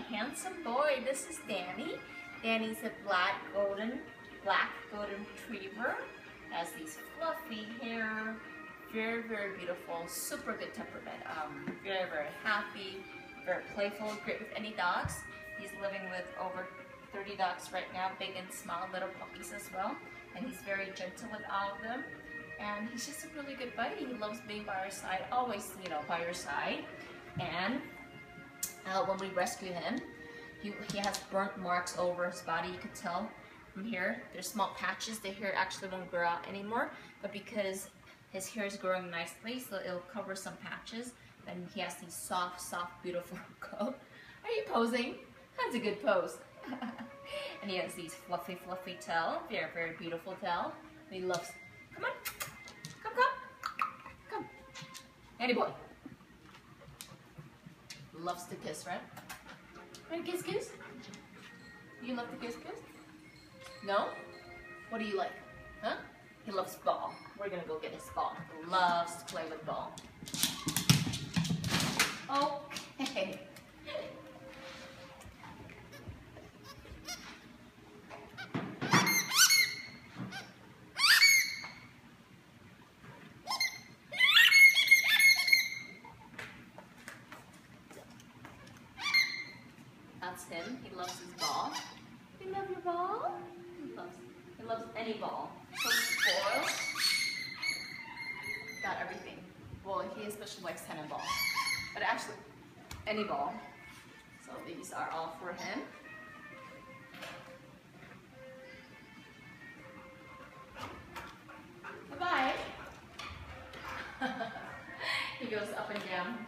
handsome boy. This is Danny. Danny's a black golden retriever. Has these fluffy hair. Very beautiful. Super good temperament. Very happy. Very playful. Great with any dogs. He's living with over 30 dogs right now, big and small, little puppies as well. And he's very gentle with all of them. And he's just a really good buddy. He loves being by our side, always, you know, by your side. And when we rescue him, he has burnt marks over his body. You could tell from here. There's small patches. The hair actually won't grow out anymore, but because his hair is growing nicely, so it'll cover some patches. And he has these soft, beautiful coat. Are you posing? That's a good pose. And he has these fluffy tail. Very beautiful tail. And he loves. Come on. Come. Danny boy. Loves to kiss, right? And kiss? You love to kiss? No? What do you like? Huh? He loves ball. We're gonna go get his ball. He loves to play with ball. Okay. That's him. He loves his ball. You love your ball? He loves any ball. So spoiled. Got everything. Well, he especially likes tennis ball. But actually, any ball. So these are all for him. Bye-bye. He goes up and down.